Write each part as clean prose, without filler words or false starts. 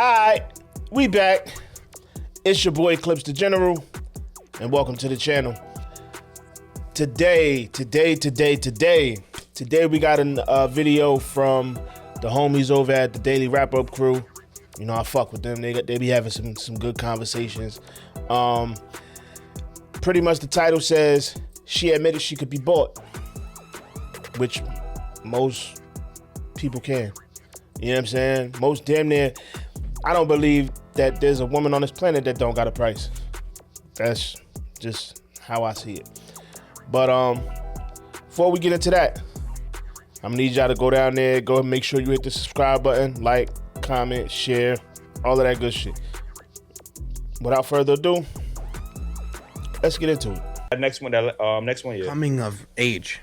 Alright, we back. It's your boy Clips the General, and welcome to the channel. Today we got a video from the homies over at the Daily RapUp Crew. You know, I fuck with them. They be having some good conversations. Pretty much the title says, she admitted she could be bought, which most people can. You know what I'm saying? Most damn near. I don't believe that there's a woman on this planet that don't got a price. That's just how I see it. But before we get into that, I'm gonna need y'all to go down there, go and make sure you hit the subscribe button, like, comment, share, all of that good shit. Without further ado, let's get into it. Next one, yeah. Coming of age,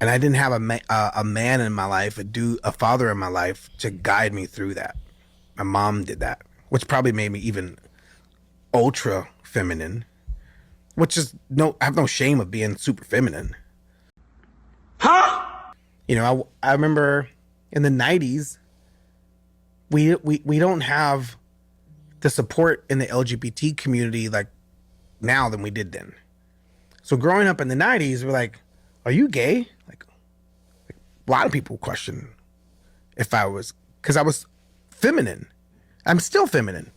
and I didn't have a man in my life, a father in my life to guide me through that. My mom did that, which probably made me even ultra feminine, which is I have no shame of being super feminine. Huh? You know, I remember in the 90s, we don't have the support in the LGBT community like now than we did then. So growing up in the 90s, we're like, are you gay? Like a lot of people question if I was, because I was feminine. I'm still feminine.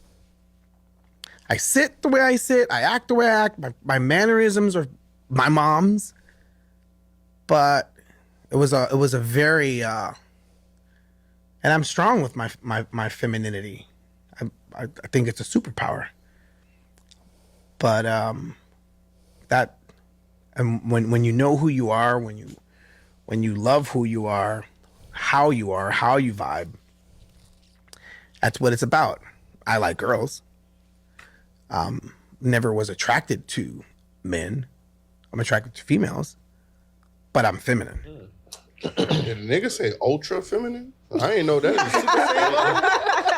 I sit the way I sit. I act the way I act. My mannerisms are my mom's. But it was a very, and I'm strong with my femininity. I think it's a superpower. But that, and when you know who you are, when you love who you are, how you vibe, that's what it's about. I like girls. Never was attracted to men. I'm attracted to females, but I'm feminine. Did a nigga say ultra feminine? I ain't know that.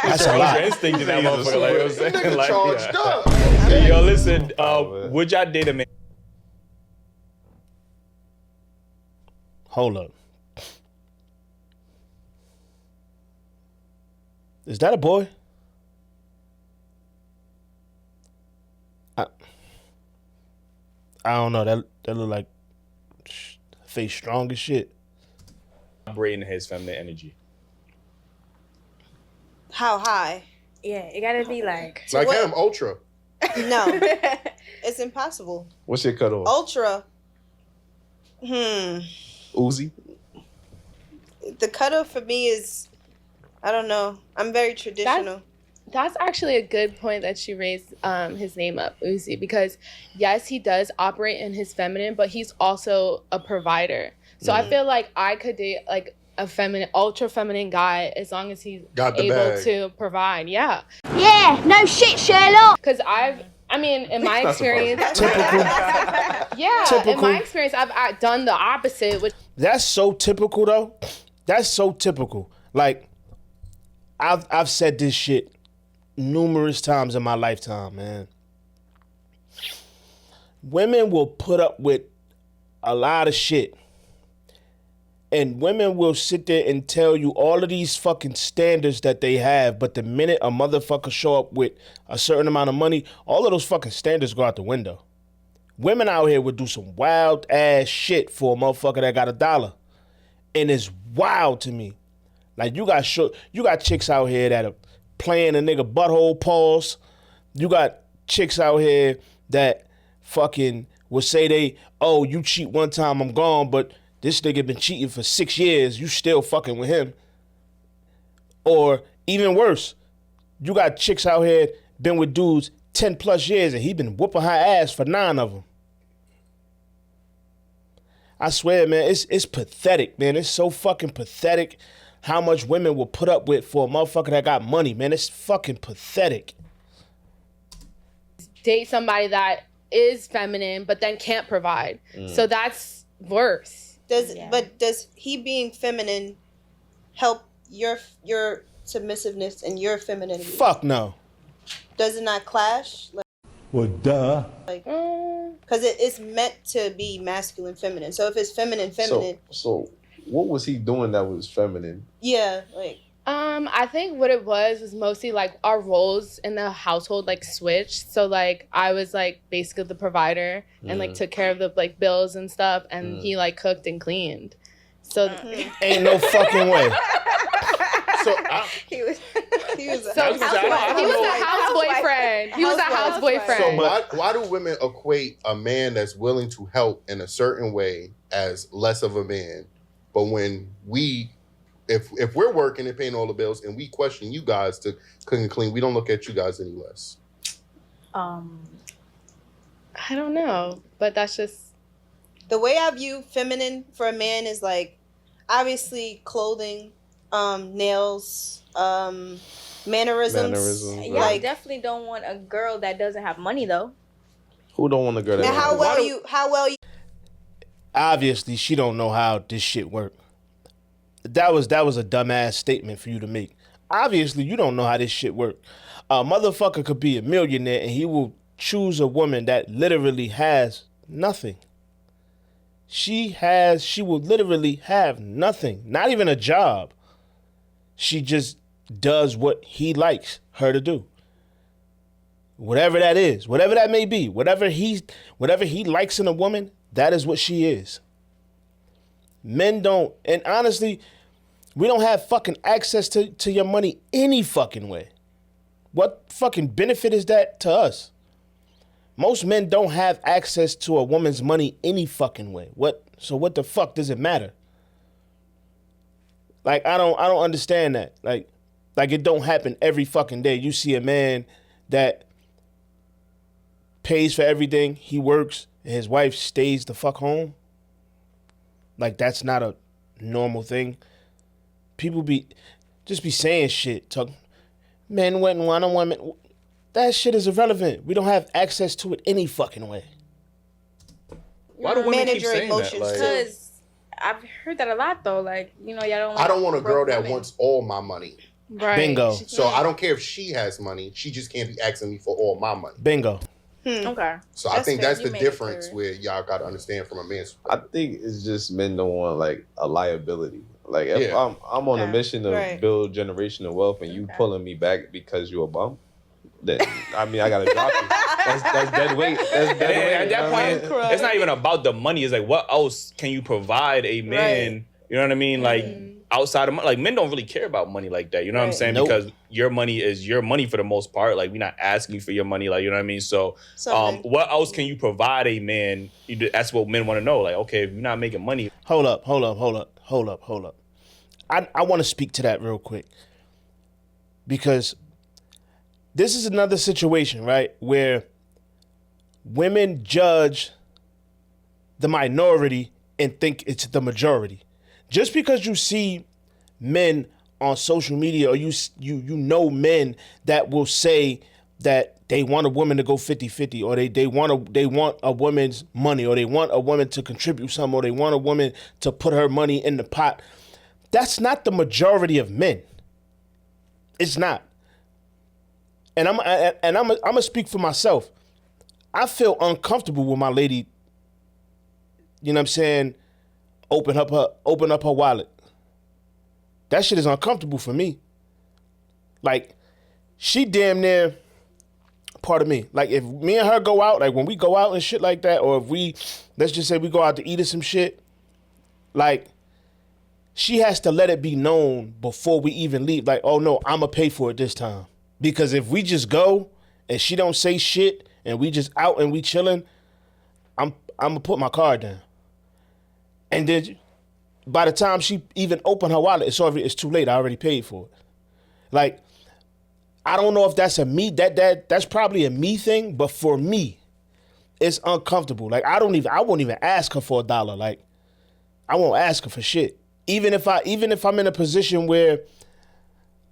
That's a lot. Instinct in that motherfucker, like, you know what I'm saying? Nigga Like, charged yeah. up. Hey, yo, listen, would y'all date a man? Hold up. Is that a boy? I don't know. That look like face strong as shit. Vibrating his feminine energy. How high? Yeah, it gotta be like. Like him, ultra. No, it's impossible. What's your cutoff? Ultra. Uzi? The cutoff for me is, I don't know. I'm very traditional. That's actually a good point that you raised his name up, Uzi, because yes, he does operate in his feminine, but he's also a provider. So I feel like I could date like a feminine, ultra feminine guy as long as he's able to provide. Yeah. Yeah, no shit, Sherlock. Because I mean, in my experience, Typical. in my experience, I've done the opposite. Which That's so typical though. That's so typical. Like, I've said this shit numerous times in my lifetime, man. Women will put up with a lot of shit. And women will sit there and tell you all of these fucking standards that they have, but the minute a motherfucker show up with a certain amount of money, all of those fucking standards go out the window. Women out here would do some wild ass shit for a motherfucker that got $1. And it's wild to me. Like, you got chicks out here that are playing a nigga butthole paws. You got chicks out here that fucking will say you cheat one time, I'm gone, but this nigga been cheating for 6 years, you still fucking with him. Or even worse, you got chicks out here been with dudes 10 plus years and he been whooping her ass for 9 of them. I swear, man, it's pathetic, man. It's so fucking pathetic how much women will put up with for a motherfucker that got money, man. It's fucking pathetic. date somebody that is feminine but then can't provide. So that's worse. But does he being feminine help your submissiveness and your femininity? Fuck no. Does it not clash? Well, duh. Because it's meant to be masculine, feminine. So if it's feminine, So what was he doing that was feminine? Yeah, like I think what it was mostly like our roles in the household like switched. So like I was like basically the provider and like took care of the like bills and stuff, and he like cooked and cleaned. So Ain't no fucking way. So he was a So housewife. he was a house boyfriend. He was a house boyfriend. So why do women equate a man that's willing to help in a certain way as less of a man? But when if we're working and paying all the bills and we question you guys to cook and clean, we don't look at you guys any less. I don't know, but that's just The way I view feminine for a man is like obviously clothing, nails, mannerisms. Mannerisms, Yeah, Like, I definitely don't want a girl that doesn't have money though. Who don't want a girl that? now how well you Obviously, she don't know how this shit work. That was a dumbass statement for you to make. Obviously, you don't know how this shit work. A motherfucker could be a millionaire and he will choose a woman that literally has nothing. She will literally have nothing, not even a job. She just does what he likes her to do. Whatever that is, whatever that may be, whatever he likes in a woman, that is what she is. Men don't, and honestly, we don't have fucking access to your money any fucking way. What fucking benefit is that to us? Most men don't have access to a woman's money any fucking way. So what the fuck does it matter? Like, I don't understand that. Like it don't happen every fucking day. You see a man that pays for everything, he works, and his wife stays the fuck home. Like, that's not a normal thing. People be saying shit. Men wouldn't want a woman. That shit is irrelevant. We don't have access to it any fucking way. Why do women manage keep your saying that? emotions Like, too. Because I've heard that a lot though. Like, y'all don't. I don't want a girl broke that women. wants all my money. right. Bingo. So I don't care if she has money. She just can't be asking me for all my money. Bingo. Okay. So I That's think fair. that's You the made it difference clear. where y'all got to understand from a man's I perspective. think it's just men don't want like a liability. Like if Yeah. I'm on a Okay. mission to Right. build generational wealth and you Okay. pulling me back because you're a bum, then I mean I gotta drop you. That's dead weight. That's dead weight. at that you know what I point, mean? it's not even about the money. It's like, what else can you provide a man? Right. You know what I mean? Like, outside of money, like, men don't really care about money like that. You know what I'm Right. saying? Nope. Because your money is your money for the most part. Like, we're not asking you for your money. Like, you know what I mean? So, Something. what else can you provide a man? That's what men want to know. Like, okay, if you're not making money, Hold up. I want to speak to that real quick. Because this is another situation, right, where women judge the minority and think it's the majority. Just because you see men on social media or you know men that will say that they want a woman to go 50-50 or they want a woman's money or they want a woman to contribute something or they want a woman to put her money in the pot. That's not the majority of men. It's not. And I'm gonna speak for myself. I feel uncomfortable with my lady, you know what I'm saying, open up her wallet. That shit is uncomfortable for me. Like, she damn near part of me. Like, if me and her go out, like when we go out and shit like that, or if let's just say we go out to eat or some shit, like, she has to let it be known before we even leave. Like, oh no, I'ma pay for it this time. Because if we just go and she don't say shit and we just out and we chilling, I'm gonna put my card down. And then by the time she even open her wallet, it's too late. I already paid for it. Like, I don't know if that's a me, that's probably a me thing, but for me, it's uncomfortable. Like, I won't even ask her for $1. Like, I won't ask her for shit. Even if I'm in a position where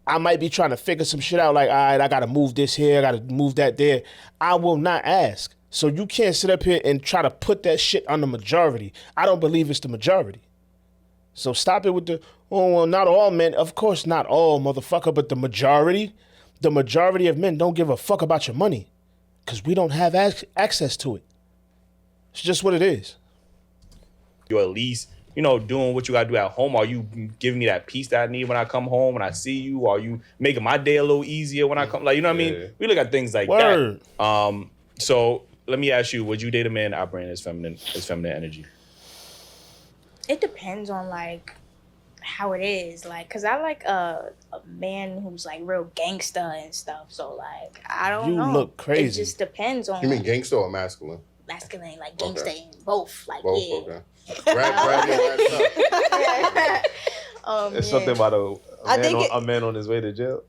I might be trying to figure some shit out, like, all right, I gotta move this here, I gotta move that there, I will not ask. So you can't sit up here and try to put that shit on the majority. I don't believe it's the majority. So stop it with oh, well, not all men. Of course not all, motherfucker, but the majority of men don't give a fuck about your money because we don't have access to it. It's just what it is. you at least doing what you gotta do at home? Are you giving me that peace that I need when I come home, when I see you? Are you making my day a little easier when I come? Like, you know what I mean? We look at things like Word. that. So let me ask you, would you date a man operating his feminine energy? It depends on like how it is, like, cause I like a man who's like real gangster and stuff. So like, I don't know. You look crazy. It just depends on. You mean gangster or masculine? Masculine, like gangster in both, like Both, yeah. okay. Grab your ass up. It's something about I think a man on his way to jail.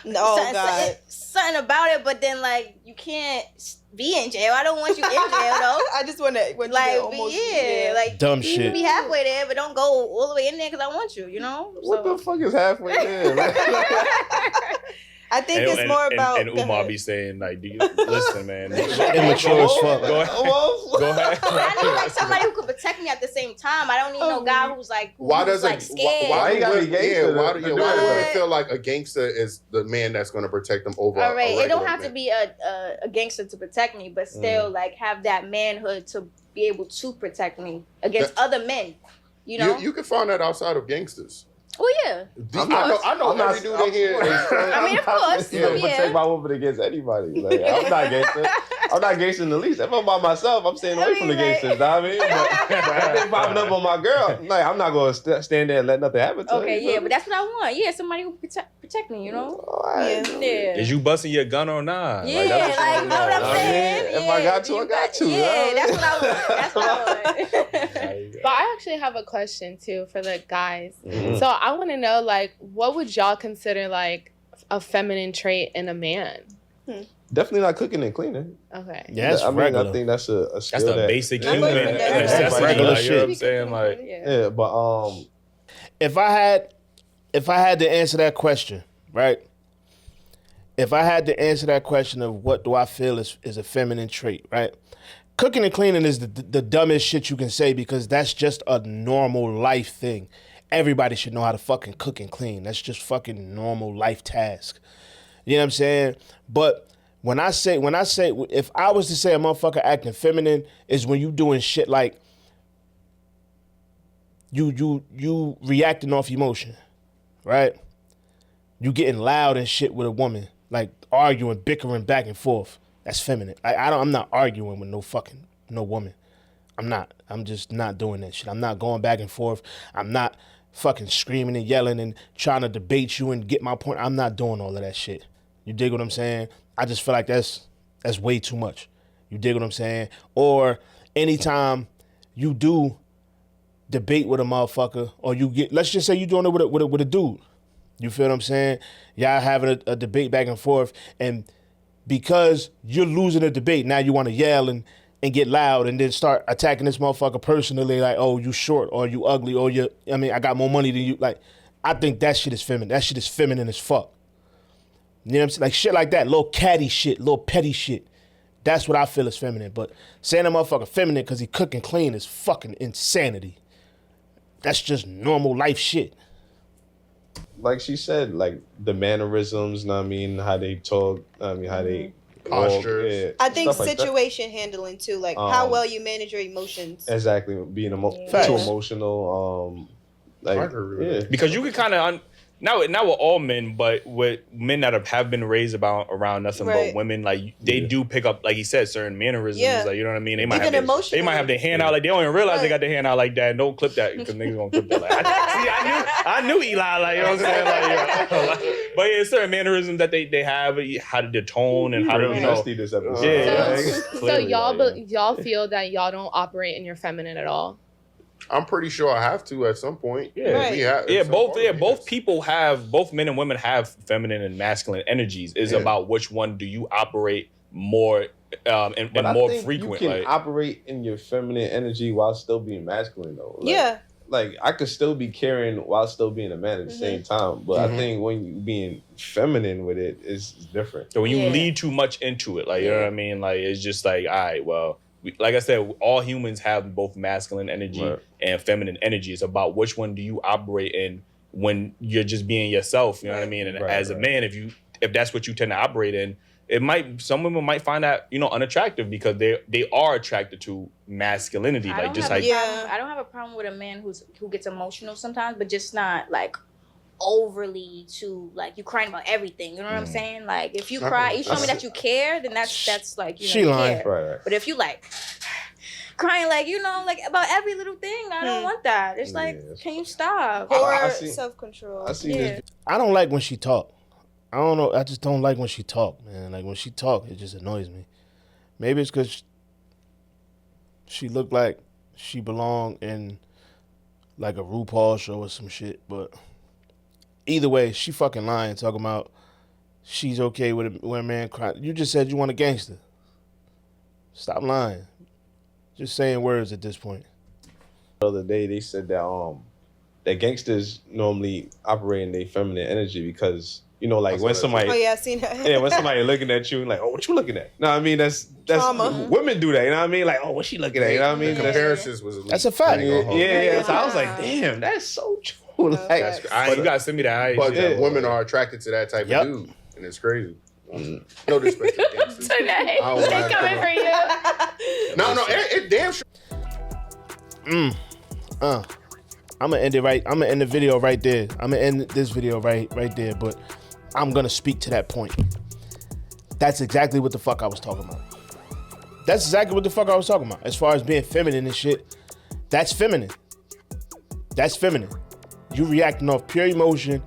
Oh something, God. something about it, but then like you can't be in jail. I don't want you in jail though. I just want to Like almost like Dumb you shit. can be halfway there, but don't go all the way in there because I want you. You know. What the fuck is halfway there? I think it's more about. And Umar be saying like, do you listen, man? Immature as fuck. Go ahead. Go ahead. I need like somebody who could protect me at the same time. I don't need no guy who's like Why who's does like scared. Why you gotta be gangster? Why do women feel like a gangster is the man that's going to protect them over? All right, a it don't regular have to man? be a gangster to protect me, but still like have that manhood to be able to protect me against other men. You know. You can find that outside of gangsters. Oh yeah. I know every dude in here. I mean, of course. You know, Yeah. protect my woman against anybody. Like, I'm not gangster. I'm not gangster in the least. If I'm by myself, I'm staying away from the gangsters. I mean, but if they popping up on my girl, like, I'm not going to stand there and let nothing happen to her. Okay, you yeah, know? but that's what I want. Yeah, somebody who protect me. You know. Yeah. Is you busting your gun or not? Yeah, like, you know what I'm saying? If I got to, I got to. Yeah, that's what I want. That's what I want. But I actually have a question too for the guys. Mhm. So I want to know, like, what would y'all consider like a feminine trait in a man? Definitely not cooking and cleaning. Okay. Yeah, that's I mean, regular. I think that's a skill That's the that, basic Yeah. human Yeah. necessity. Regular Like, you know what I'm shit. saying? Like, Yeah, but If I had to answer that question, right? If I had to answer that question of what do I feel is a feminine trait, right? Cooking and cleaning is the dumbest shit you can say because that's just a normal life thing. Everybody should know how to fucking cook and clean. That's just fucking normal life task. You know what I'm saying? But when I say, if I was to say a motherfucker acting feminine is when you doing shit like you reacting off emotion, right? You getting loud and shit with a woman, like arguing, bickering back and forth. That's feminine. I'm not arguing with no woman. I'm not. I'm just not doing that shit. I'm not going back and forth. I'm not fucking screaming and yelling and trying to debate you and get my point. I'm not doing all of that shit. You dig what I'm saying? I just feel like that's way too much. You dig what I'm saying? Or anytime you do debate with a motherfucker, or you get, let's just say you're doing it with a dude. You feel what I'm saying? Y'all having a debate back and forth, and because you're losing a debate, now you want to yell and get loud and then start attacking this motherfucker personally, like, oh, you short, or you ugly, or I got more money than you. Like, I think that shit is feminine. That shit is feminine as fuck. You know what I'm saying? Like, shit like that, little catty shit, little petty shit. That's what I feel is feminine. But saying a motherfucker feminine because he cook and clean is fucking insanity. That's just normal life shit. like she said, like the mannerisms, know what I mean, how they talk, how they Postures. walk, I think stuff like that. situation handling too, like how well you manage your emotions. Exactly, being Facts. too emotional. Like, I agree with that. because you can kind of not with all men, but with men that have been raised around nothing Right. but women, like they do pick up, like he said, certain mannerisms. Yeah. Like, you know what I mean? They might Even have emotionally. they might have their hand out, like they don't even realize they Right. got their hand out like that. Don't clip that because niggas gonna clip that. Like, I knew Eli. Like, you know what I'm saying? Like, but yeah, certain mannerisms that they have, how to tone and how to, real you know. nasty this episode. Yeah. So Clearly, y'all like, y'all feel that y'all don't operate in your feminine at all? I'm pretty sure I have to at some point. Yeah. Right. We have, Yeah, at some point, both yes. people both men and women have feminine and masculine energies. It's Yeah. about which one do you operate more and But I more think frequent. you can Like, operate in your feminine energy while still being masculine, though. Like, Yeah. like I could still be caring while still being a man at the same time. But I think when you being feminine with it, it's different. so when you Yeah. lead too much into it, like, you know what I mean? Like, it's just like, all right, well, like I said, all humans have both masculine energy Right. and feminine energy. It's about which one do you operate in when you're just being yourself. You know what I mean? And Right, as a right. man, if that's what you tend to operate in, some women might find that, unattractive because they are attracted to masculinity. I don't have a problem with a man who gets emotional sometimes, but just not like overly to like you crying about everything. You know what I'm saying? Like if you cry, you show me that you care, then that's like you care. Right. But if you like crying like like about every little thing, I don't want that. It's like, can you stop? Or self-control. I see this. I don't like when she talk. I don't know. I just don't like when she talk, man. Like when she talk, it just annoys me. Maybe it's because she looked like she belonged in like a RuPaul show or some shit. But either way, she fucking lying, talking about she's okay with a man crying. You just said you want a gangster. Stop lying. Just saying words at this point. The other day they said that gangsters normally operate in their feminine energy because like when somebody I seen that. yeah, when somebody looking at you like, oh, what you looking at? No, I mean that's Trauma. women do that. You know what I mean? Like, oh, what's she looking at? You know what I mean? Comparisons was That's a fact. Yeah. So I was like, damn, that's so true. Like, you gotta send me that. But women are attracted to that type of dude, and it's crazy. No disrespect to gangsters. Today, they coming for you. No, it damn sure. I'm gonna end it right. I'm gonna end the video right there. I'm gonna end this video right there. But I'm gonna speak to that point. That's exactly what the fuck I was talking about. That's exactly what the fuck I was talking about. As far as being feminine and shit, that's feminine. That's feminine. You reacting off pure emotion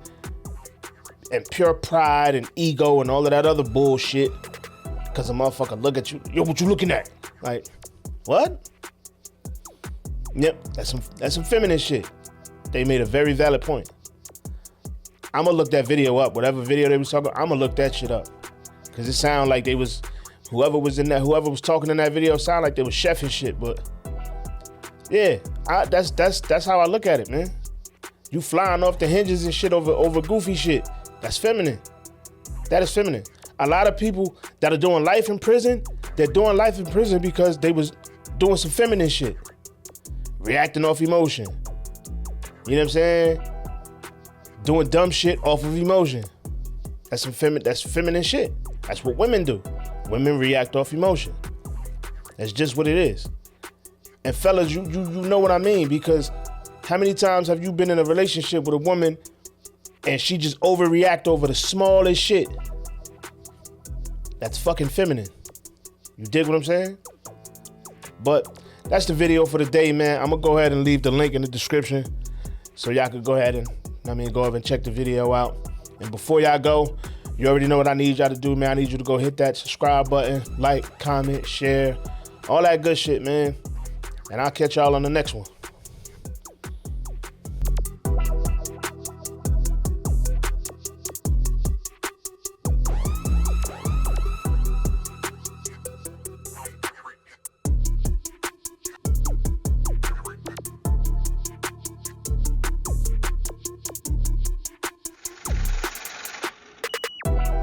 and pure pride and ego and all of that other bullshit. Cause a motherfucker look at you. Yo, what you looking at? Like, what? Yep, that's some feminine shit. They made a very valid point. I'm gonna look that video up. Whatever video they was talking, I'm gonna look that shit up. Cause it sounded like whoever was talking in that video sounded like they was chefing shit. But yeah, that's how I look at it, man. You flying off the hinges and shit over goofy shit. That's feminine. That is feminine. A lot of people that are doing life in prison, they're doing life in prison because they was doing some feminine shit. Reacting off emotion. You know what I'm saying? Doing dumb shit off of emotion. That's feminine shit. That's what women do. Women react off emotion. That's just what it is. And fellas, you know what I mean, because how many times have you been in a relationship with a woman and she just overreact over the smallest shit? That's fucking feminine. You dig what I'm saying? But that's the video for the day, man. I'm gonna go ahead and leave the link in the description so y'all can go ahead and go over and check the video out. And before y'all go, you already know what I need y'all to do, man. I need you to go hit that subscribe button, like, comment, share, all that good shit, man. And I'll catch y'all on the next one.